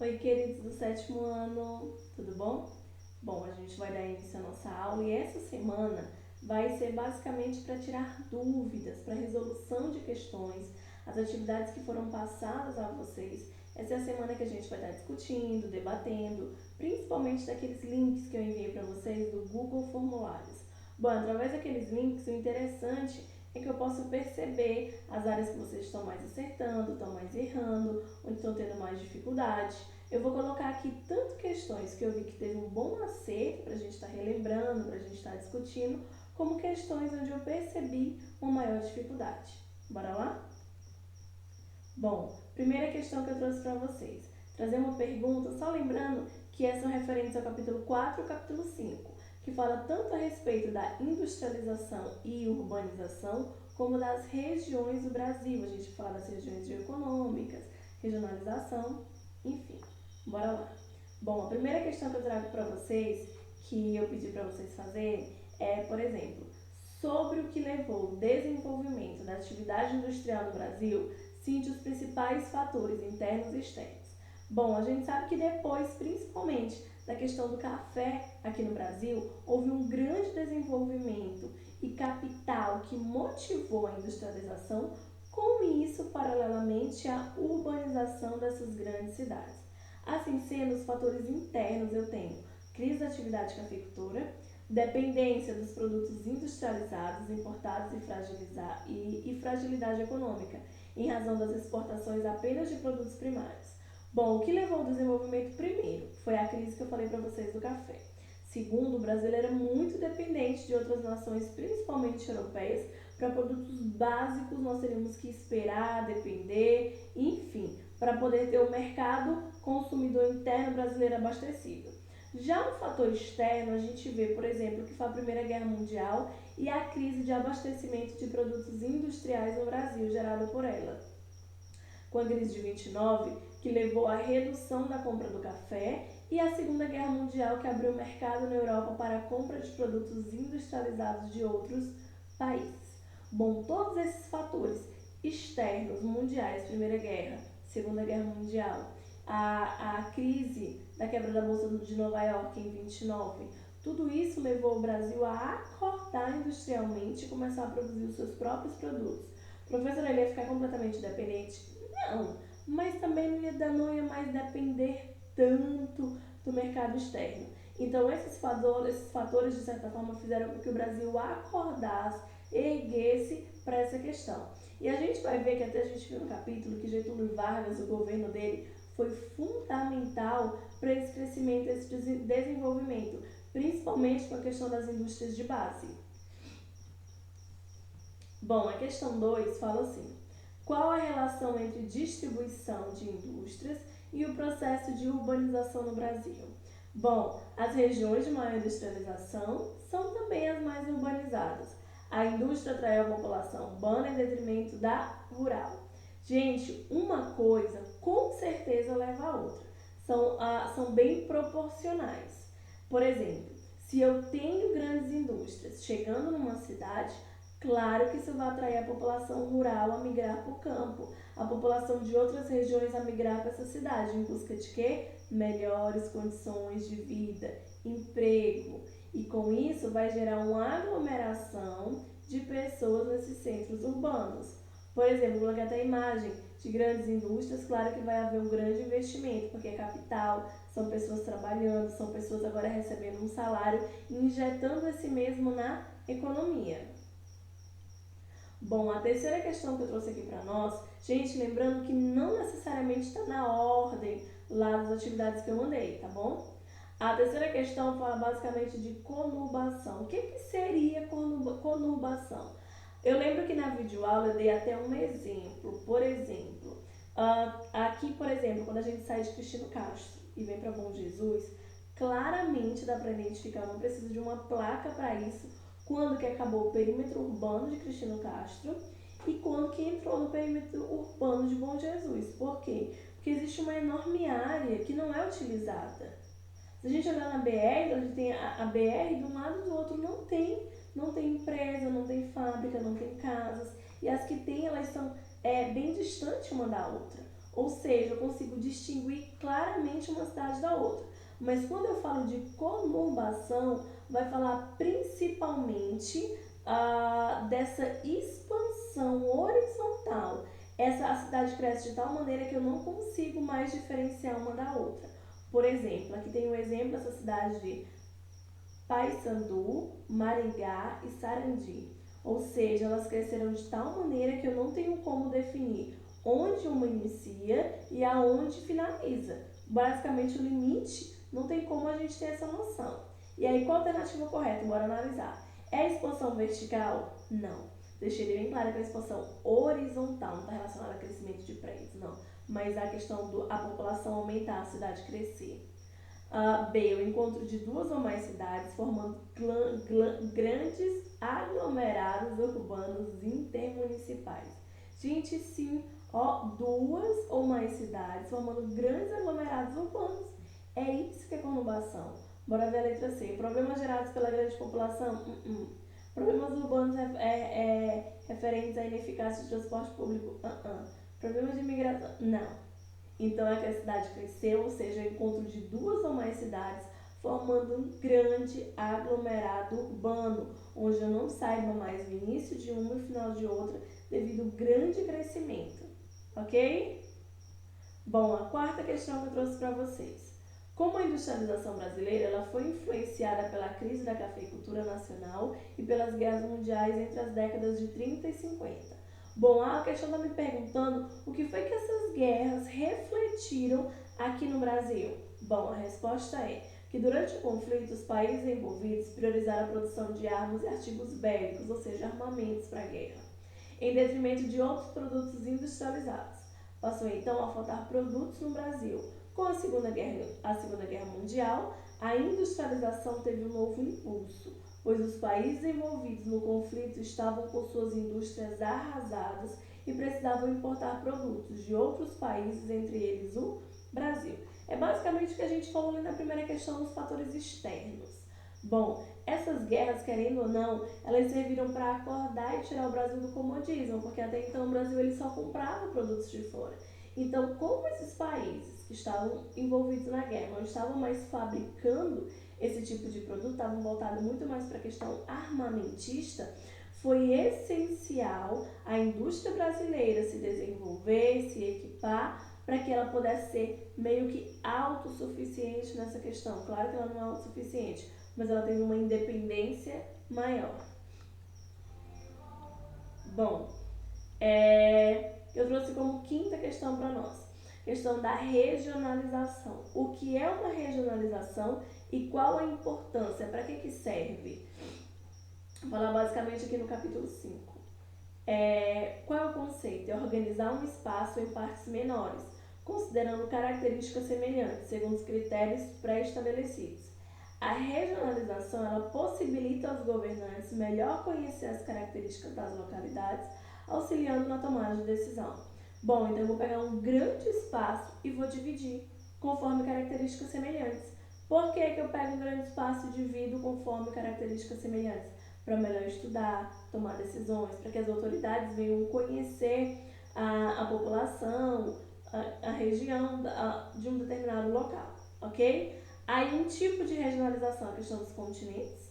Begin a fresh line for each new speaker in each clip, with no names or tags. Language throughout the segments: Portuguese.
Oi, queridos do sétimo ano, tudo bom? Bom, a gente vai dar início à nossa aula e essa semana vai ser basicamente para tirar dúvidas, para resolução de questões, as atividades que foram passadas a vocês. Essa é a semana que a gente vai estar discutindo, debatendo, principalmente daqueles links que eu enviei para vocês do Google Formulários. Bom, através daqueles links, o interessante é que eu posso perceber as áreas que vocês estão mais acertando, estão mais errando, onde estão tendo mais dificuldade. Eu vou colocar aqui tanto questões que eu vi que teve um bom acerto para a gente estar relembrando, para a gente estar discutindo, como questões onde eu percebi uma maior dificuldade. Bora lá? Bom, primeira questão que eu trouxe para vocês. Trazer uma pergunta, só lembrando que essas são referentes ao capítulo 4 e ao capítulo 5, que fala tanto a respeito da industrialização e urbanização, como das regiões do Brasil. A gente fala das regiões geoeconômicas, regionalização, enfim. Bora lá. Bom, a primeira questão que eu trago para vocês, que eu pedi para vocês fazerem, é, por exemplo, sobre o que levou o desenvolvimento da atividade industrial no Brasil, cite os principais fatores internos e externos. Bom, a gente sabe que depois, principalmente da questão do café aqui no Brasil, houve um grande desenvolvimento e capital que motivou a industrialização, com isso, paralelamente à urbanização dessas grandes cidades. Assim sendo, os fatores internos eu tenho crise da atividade cafeicultora, dependência dos produtos industrializados, importados e fragilidade econômica, em razão das exportações apenas de produtos primários. Bom, o que levou ao desenvolvimento primeiro foi a crise que eu falei para vocês do café. Segundo, o Brasil era muito dependente de outras nações, principalmente europeias, para produtos básicos nós teríamos que esperar, depender, enfim, para poder ter o mercado consumidor interno brasileiro abastecido. Já no fator externo, a gente vê, por exemplo, que foi a Primeira Guerra Mundial e a crise de abastecimento de produtos industriais no Brasil gerada por ela, com a crise de 29, que levou à redução da compra do café, e a Segunda Guerra Mundial, que abriu o mercado na Europa para a compra de produtos industrializados de outros países. Bom, todos esses fatores externos, mundiais, Primeira Guerra, Segunda Guerra Mundial, a crise da quebra da Bolsa de Nova York em 29, tudo isso levou o Brasil a acordar industrialmente e começar a produzir os seus próprios produtos. O professor, ele ia ficar completamente dependente? Não, mas também não ia mais depender tanto do mercado externo. Então, esses fatores, de certa forma, fizeram com que o Brasil acordasse, erguesse para essa questão. E a gente vai ver que até a gente viu no capítulo que Getúlio Vargas, o governo dele, foi fundamental para esse crescimento, esse desenvolvimento, principalmente com a questão das indústrias de base. Bom, a questão 2 fala assim: qual a relação entre distribuição de indústrias e o processo de urbanização no Brasil? Bom, as regiões de maior industrialização são também as mais urbanizadas. A indústria atrai a população urbana em detrimento da rural. Gente, uma coisa com certeza leva a outra. São bem proporcionais. Por exemplo, se eu tenho grandes indústrias chegando numa cidade, claro que isso vai atrair a população rural a migrar para o campo, a população de outras regiões a migrar para essa cidade, em busca de quê? Melhores condições de vida, emprego. E com isso vai gerar uma aglomeração de pessoas nesses centros urbanos. Por exemplo, vou colocar até a imagem de grandes indústrias, claro que vai haver um grande investimento, porque é capital, são pessoas trabalhando, são pessoas agora recebendo um salário e injetando esse mesmo na economia. Bom, a terceira questão que eu trouxe aqui para nós, gente, lembrando que não necessariamente está na ordem lá das atividades que eu mandei, tá bom? A terceira questão fala basicamente de conurbação. O que, que seria conurbação? Eu lembro que na videoaula eu dei até um exemplo. Por exemplo, aqui, por exemplo, quando a gente sai de Cristino Castro e vem para Bom Jesus, claramente dá para identificar, não precisa de uma placa para isso, quando que acabou o perímetro urbano de Cristino Castro e quando que entrou no perímetro urbano de Bom Jesus. Por quê? Porque existe uma enorme área que não é utilizada. Se a gente olhar na BR, onde tem a BR, de um lado e do outro não tem empresa, não tem fábrica, não tem casas. E as que tem, elas são bem distantes uma da outra. ou seja, eu consigo distinguir claramente uma cidade da outra. Mas quando eu falo de conurbação, vai falar principalmente dessa expansão horizontal. A cidade cresce de tal maneira que eu não consigo mais diferenciar uma da outra. Por exemplo, aqui tem um exemplo dessa cidade de Paysandu, Maringá e Sarandi. Ou seja, elas cresceram de tal maneira que eu não tenho como definir onde uma inicia e aonde finaliza. Basicamente, o limite não tem como a gente ter essa noção. E aí, qual a alternativa correta? Bora analisar. É a expansão vertical? Não. Deixei bem claro que é a expansão horizontal, não está relacionada ao crescimento de prédios, não. Mas a questão da população aumentar, a cidade crescer. B, o encontro de duas ou mais cidades formando grandes aglomerados urbanos intermunicipais. Gente, sim, duas ou mais cidades formando grandes aglomerados urbanos. É isso que é conurbação. Bora ver a letra C. Problemas gerados pela grande população? Problemas urbanos referentes à ineficácia de transporte público? Problemas de imigração? Não. Então, é que a cidade cresceu, ou seja, o encontro de duas ou mais cidades formando um grande aglomerado urbano, onde eu não saiba mais o início de uma e o final de outra, devido ao grande crescimento. Ok? Bom, a quarta questão que eu trouxe para vocês. Como a industrialização brasileira ela foi influenciada pela crise da cafeicultura nacional e pelas guerras mundiais entre as décadas de 30 e 50? Bom, a questão está me perguntando o que foi que essas guerras refletiram aqui no Brasil. Bom, a resposta é que durante o conflito os países envolvidos priorizaram a produção de armas e artigos bélicos, ou seja, armamentos para a guerra, em detrimento de outros produtos industrializados. Passou então a faltar produtos no Brasil. Com a Segunda Guerra Mundial, a industrialização teve um novo impulso, pois os países envolvidos no conflito estavam com suas indústrias arrasadas e precisavam importar produtos de outros países, entre eles o Brasil. É basicamente o que a gente falou ali na primeira questão dos fatores externos. Bom, essas guerras, querendo ou não, elas serviram para acordar e tirar o Brasil do comodismo, porque até então o Brasil ele só comprava produtos de fora. Então, como esses países que estavam envolvidos na guerra não estavam mais fabricando esse tipo de produto, estavam voltados muito mais para a questão armamentista, foi essencial a indústria brasileira se desenvolver, se equipar, para que ela pudesse ser meio que autossuficiente nessa questão. Claro que ela não é autossuficiente, mas ela tem uma independência maior. Bom, eu trouxe como quinta questão para nós, questão da regionalização. O que é uma regionalização e qual a importância, para que serve? Vou falar basicamente aqui no capítulo 5. Qual é o conceito? É organizar um espaço em partes menores, considerando características semelhantes, segundo os critérios pré-estabelecidos. A regionalização ela possibilita aos governantes melhor conhecer as características das localidades, auxiliando na tomada de decisão. Bom, então eu vou pegar um grande espaço e vou dividir conforme características semelhantes. Por que eu pego um grande espaço e divido conforme características semelhantes? Para melhor estudar, tomar decisões, para que as autoridades venham conhecer a população, a região de um determinado local, ok? Aí um tipo de regionalização, a questão dos continentes,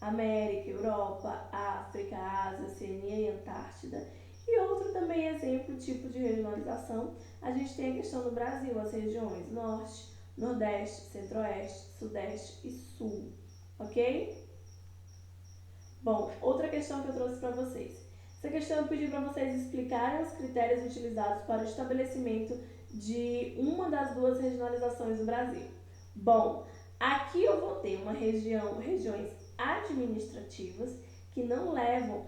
América, Europa, África, Ásia, Oceania e Antártida. E outro também exemplo, tipo de regionalização, a gente tem a questão do Brasil, as regiões Norte, Nordeste, Centro-Oeste, Sudeste e Sul, ok? Bom, outra questão que eu trouxe para vocês. Essa questão eu pedi para vocês explicarem os critérios utilizados para o estabelecimento de uma das duas regionalizações do Brasil. Bom, aqui eu vou ter regiões administrativas que não levam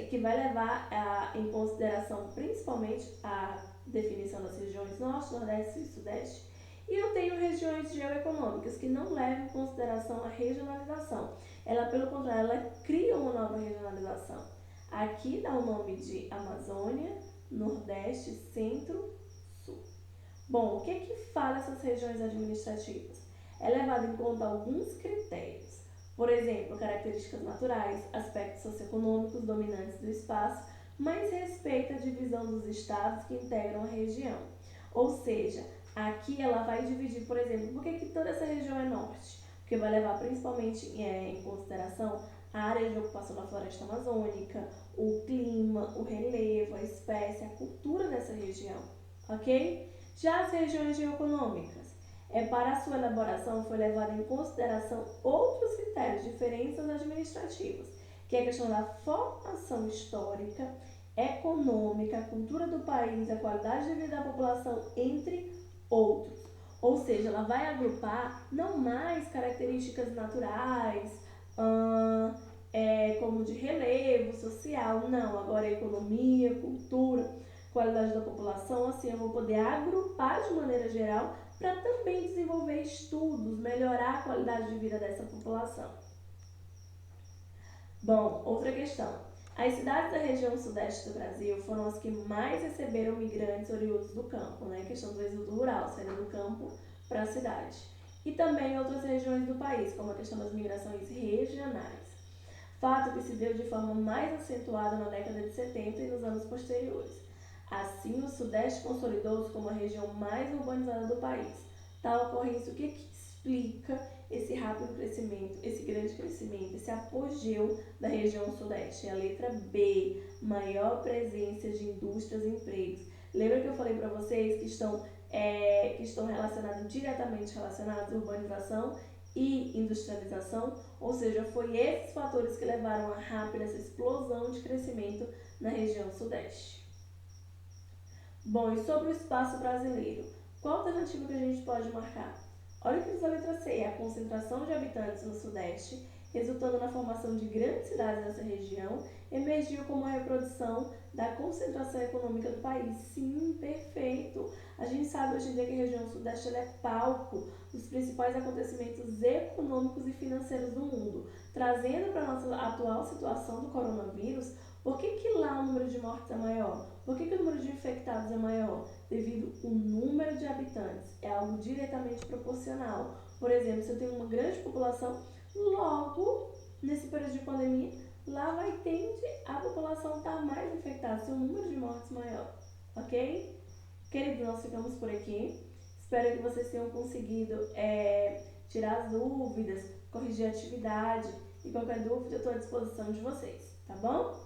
que vai levar em consideração principalmente a definição das regiões Norte, Nordeste e Sudeste. E eu tenho regiões geoeconômicas que não levam em consideração a regionalização. Ela, pelo contrário, ela cria uma nova regionalização. Aqui dá o nome de Amazônia, Nordeste, Centro, Sul. Bom, o que fala essas regiões administrativas? É levado em conta alguns critérios. Por exemplo, características naturais, aspectos socioeconômicos dominantes do espaço, mas respeita a divisão dos estados que integram a região. Ou seja, aqui ela vai dividir, por exemplo, por que toda essa região é norte? Porque vai levar principalmente em consideração a área de ocupação da floresta amazônica, o clima, o relevo, a espécie, a cultura dessa região, ok? Já as regiões geoeconômicas, para a sua elaboração foi levado em consideração outros critérios diferentes das administrativas, que é a questão da formação histórica, econômica, a cultura do país, a qualidade de vida da população, entre outros. Ou seja, ela vai agrupar não mais características naturais, como de relevo social, não, agora é economia, cultura, qualidade da população, assim eu vou poder agrupar de maneira geral para também desenvolver estudos, melhorar a qualidade de vida dessa população. Bom, outra questão. As cidades da região sudeste do Brasil foram as que mais receberam migrantes oriundos do campo, né? A questão do êxodo rural, saindo do campo para a cidade. E também outras regiões do país, como a questão das migrações regionais. Fato que se deu de forma mais acentuada na década de 70 e nos anos posteriores. Assim, o Sudeste consolidou-se como a região mais urbanizada do país. Tal ocorrência, o que explica esse rápido crescimento, esse grande crescimento, esse apogeu da região Sudeste? É a letra B, maior presença de indústrias e empregos. Lembra que eu falei para vocês que estão diretamente relacionados à urbanização e industrialização? Ou seja, foi esses fatores que levaram a rápida essa explosão de crescimento na região Sudeste. Bom, e sobre o espaço brasileiro? Qual alternativa que a gente pode marcar? Olha o que diz a letra C, a concentração de habitantes no Sudeste, resultando na formação de grandes cidades nessa região, emergiu como a reprodução da concentração econômica do país. Sim, perfeito! A gente sabe hoje em dia que a região Sudeste ela é palco dos principais acontecimentos econômicos e financeiros do mundo. Trazendo para a nossa atual situação do coronavírus, por que lá o número de mortes é maior? Por que o número de infectados é maior? Devido ao número de habitantes. É algo diretamente proporcional. Por exemplo, se eu tenho uma grande população, logo, nesse período de pandemia, lá tende a população estar mais infectada, seu número de mortes maior. Ok? Queridos, nós ficamos por aqui. Espero que vocês tenham conseguido tirar as dúvidas, corrigir a atividade. E qualquer dúvida, eu estou à disposição de vocês. Tá bom?